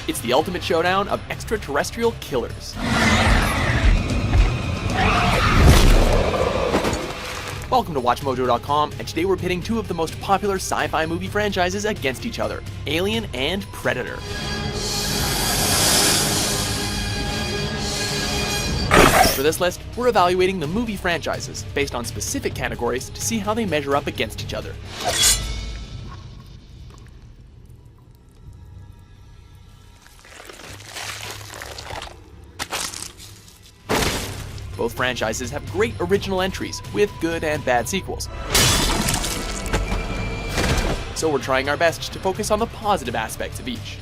It's the ultimate showdown of extraterrestrial killers. Welcome to WatchMojo.com, and today we're pitting two of the most popular sci-fi movie franchises against each other, Alien and Predator. For this list, we're evaluating the movie franchises based on specific categories to see how they measure up against each other. Both franchises have great original entries with good and bad sequels. So we're trying our best to focus on the positive aspects of each.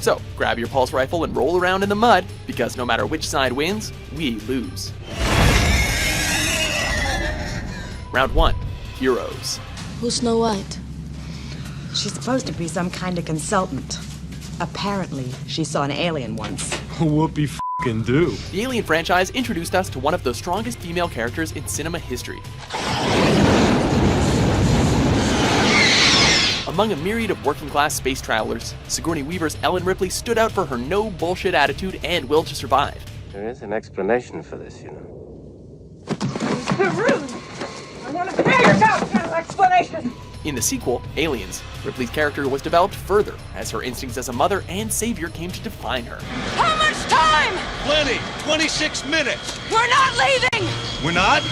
So grab your pulse rifle and roll around in the mud, because no matter which side wins, we lose. Round 1. Heroes. Who's Snow White? She's supposed to be some kind of consultant. Apparently, she saw an alien once. Whoopie f***ing do. The Alien franchise introduced us to one of the strongest female characters in cinema history. Among a myriad of working-class space travelers, Sigourney Weaver's Ellen Ripley stood out for her no-bullshit attitude and will to survive. There is an explanation for this, you know. Rude! I want to hear your goddamn explanation! In the sequel, Aliens, Ripley's character was developed further as her instincts as a mother and savior came to define her. How much time? Plenty. 26 minutes. We're not leaving! We're not?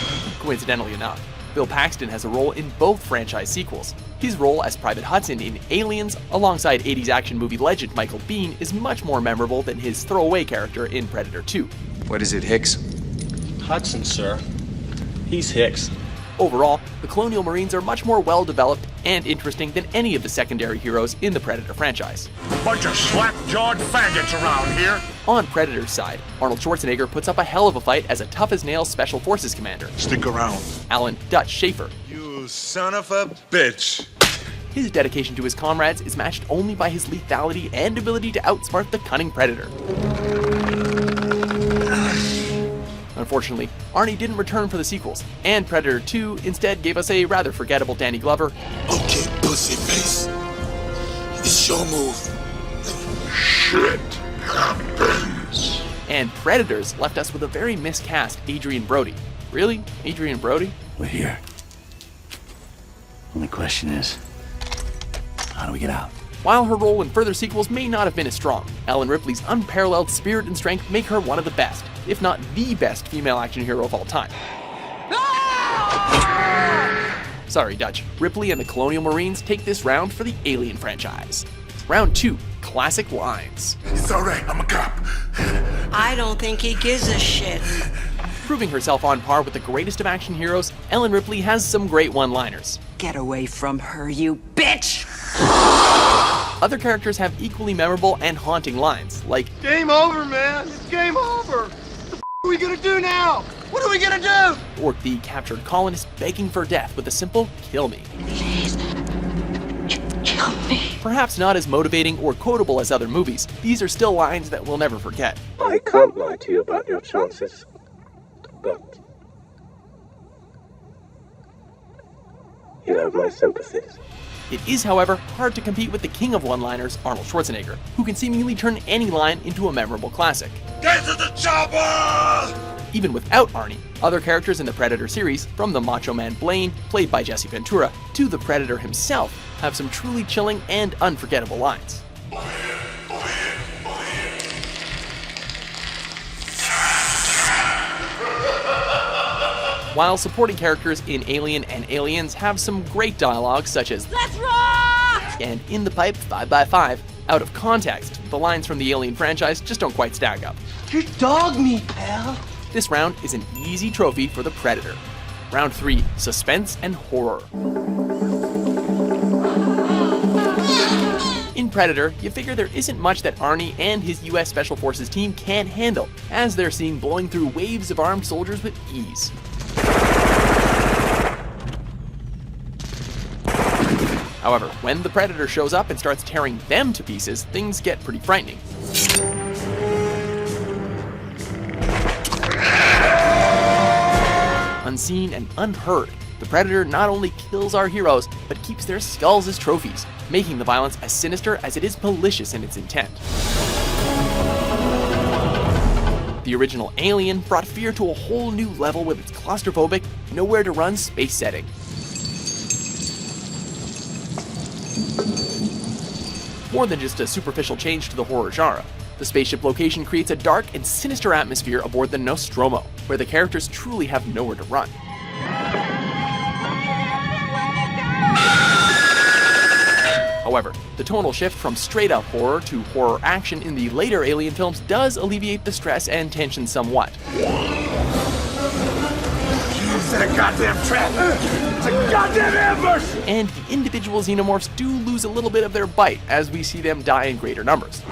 Coincidentally enough, Bill Paxton has a role in both franchise sequels. His role as Private Hudson in Aliens, alongside 80s action movie legend Michael Biehn, is much more memorable than his throwaway character in Predator 2. What is it, Hicks? Hudson, sir. He's Hicks. Overall, the Colonial Marines are much more well-developed and interesting than any of the secondary heroes in the Predator franchise. Bunch of slap-jawed faggots around here. On Predator's side, Arnold Schwarzenegger puts up a hell of a fight as a tough-as-nails Special Forces commander. Stick around. Alan "Dutch" Schaefer. You son of a bitch. His dedication to his comrades is matched only by his lethality and ability to outsmart the cunning Predator. Unfortunately, Arnie didn't return for the sequels, and Predator 2 instead gave us a rather forgettable Danny Glover. Okay, pussyface. It's your move. Shit happens. And Predators left us with a very miscast Adrian Brody. Really? Adrian Brody? We're here. Only question is, how do we get out? While her role in further sequels may not have been as strong, Ellen Ripley's unparalleled spirit and strength make her one of the best, if not the best, female action hero of all time. Sorry, Dutch. Ripley and the Colonial Marines take this round for the Alien franchise. Round 2. Classic lines. It's alright, I'm a cop. I don't think he gives a shit. Proving herself on par with the greatest of action heroes, Ellen Ripley has some great one-liners. Get away from her, you bitch! Other characters have equally memorable and haunting lines, like, Game over, man. It's game over. What the f*** are we gonna do now? What are we gonna do? or the captured colonist begging for death with a simple, "Kill me." Please, kill me. Perhaps not as motivating or quotable as other movies, these are still lines that we'll never forget. I can't lie to you about your chances, but you have my sympathies. It is, however, hard to compete with the king of one-liners, Arnold Schwarzenegger, who can seemingly turn any line into a memorable classic. Get to the chopper! Even without Arnie, other characters in the Predator series, from the Macho Man Blaine, played by Jesse Ventura, to the Predator himself, have some truly chilling and unforgettable lines. While supporting characters in Alien and Aliens have some great dialogue, such as "Let's rock!" and "In the pipe 5x5, out of context, the lines from the Alien franchise just don't quite stack up. You dog me, pal. This round is an easy trophy for the Predator. Round 3, Suspense and Horror. In Predator, you figure there isn't much that Arnie and his US Special Forces team can't handle, as they're seen blowing through waves of armed soldiers with ease. However, when the Predator shows up and starts tearing them to pieces, things get pretty frightening. Unseen and unheard, The Predator not only kills our heroes, but keeps their skulls as trophies, making the violence as sinister as it is malicious in its intent. The original Alien brought fear to a whole new level with its claustrophobic, nowhere-to-run space setting. More than just a superficial change to the horror genre, the spaceship location creates a dark and sinister atmosphere aboard the Nostromo, where the characters truly have nowhere to run. However, the tonal shift from straight-up horror to horror action in the later Alien films does alleviate the stress and tension somewhat. It's a goddamn trap! It's a goddamn ambush! And the individual xenomorphs do lose a little bit of their bite as we see them die in greater numbers.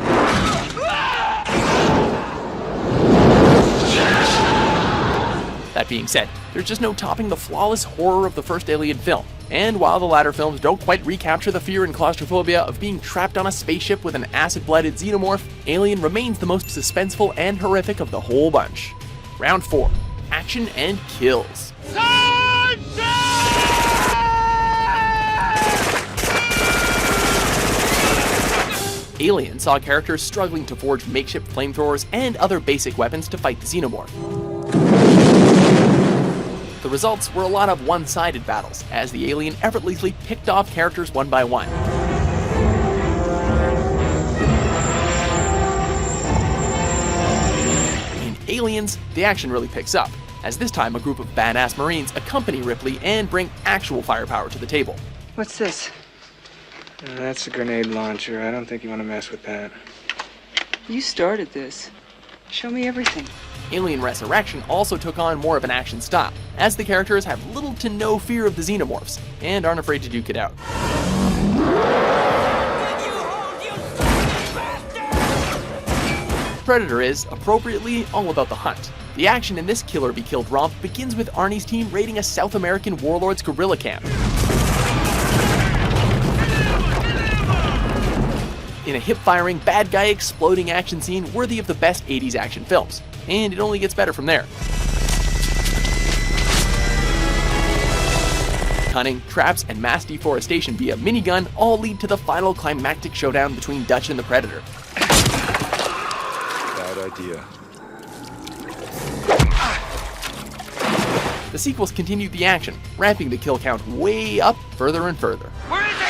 That being said, there's just no topping the flawless horror of the first Alien film. And while the latter films don't quite recapture the fear and claustrophobia of being trapped on a spaceship with an acid-blooded xenomorph, Alien remains the most suspenseful and horrific of the whole bunch. Round 4. Action and kills. Alien saw characters struggling to forge makeshift flamethrowers and other basic weapons to fight the xenomorph. The results were a lot of one-sided battles, as the Alien effortlessly picked off characters one by one. In Aliens, the action really picks up, as this time a group of badass Marines accompany Ripley and bring actual firepower to the table. What's this? That's a grenade launcher. I don't think you want to mess with that. You started this. Show me everything. Alien Resurrection also took on more of an action style, as the characters have little to no fear of the xenomorphs, and aren't afraid to duke it out. Predator is, appropriately, all about the hunt. The action in this kill-or-be-killed romp begins with Arnie's team raiding a South American warlord's guerrilla camp. In a hip-firing, bad guy exploding action scene worthy of the best 80s action films. And it only gets better from there. Cunning, traps, and mass deforestation via minigun all lead to the final climactic showdown between Dutch and the Predator. Bad idea. The sequels continued the action, ramping the kill count way up further and further. Where is he?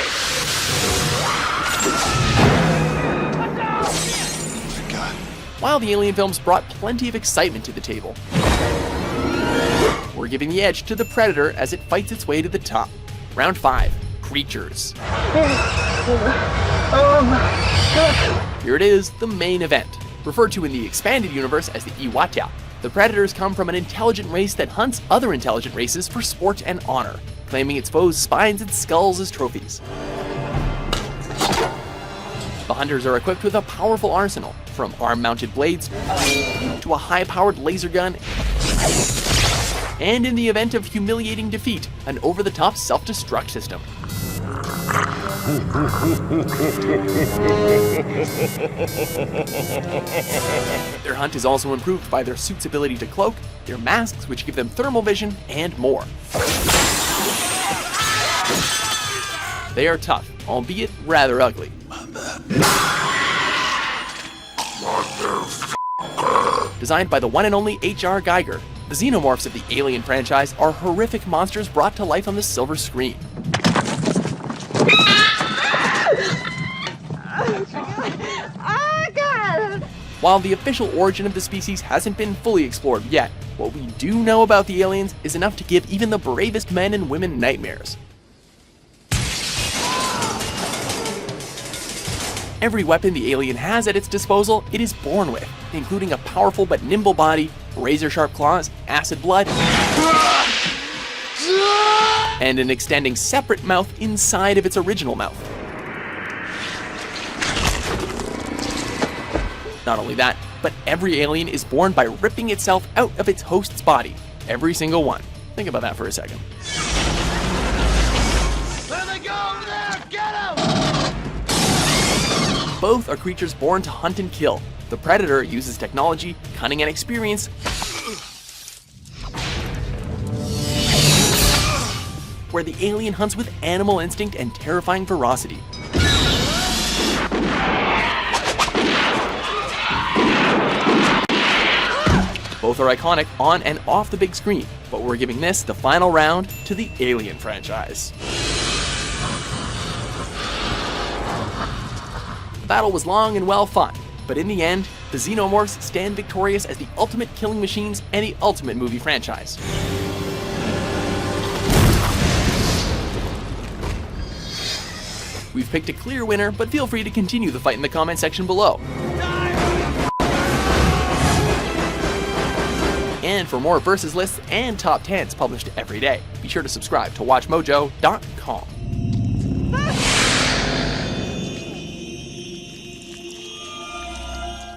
While the Alien films brought plenty of excitement to the table, we're giving the edge to the Predator as it fights its way to the top. Round 5. Creatures. Here it is, the main event. Referred to in the expanded universe as the Iwata, the Predators come from an intelligent race that hunts other intelligent races for sport and honor, claiming its foes' spines and skulls as trophies. The hunters are equipped with a powerful arsenal, from arm-mounted blades to a high-powered laser gun, and in the event of humiliating defeat, an over-the-top self-destruct system. Their hunt is also improved by their suit's ability to cloak, their masks which give them thermal vision, and more. They are tough, albeit rather ugly. Designed by the one and only H.R. Geiger, the xenomorphs of the Alien franchise are horrific monsters brought to life on the silver screen. While the official origin of the species hasn't been fully explored yet, what we do know about the aliens is enough to give even the bravest men and women nightmares. Every weapon the alien has at its disposal, it is born with, including a powerful but nimble body, razor-sharp claws, acid blood, and an extending separate mouth inside of its original mouth. Not only that, but every alien is born by ripping itself out of its host's body. Every single one. Think about that for a second. There they go over there! Get him! Both are creatures born to hunt and kill. The Predator uses technology, cunning, and experience. where the alien hunts with animal instinct and terrifying ferocity. Both are iconic on and off the big screen, but we're giving this the final round to the Alien franchise. The battle was long and well fought, but in the end, the Xenomorphs stand victorious as the ultimate killing machines and the ultimate movie franchise. We've picked a clear winner, but feel free to continue the fight in the comment section below. And for more versus lists and top 10s published every day, be sure to subscribe to WatchMojo.com.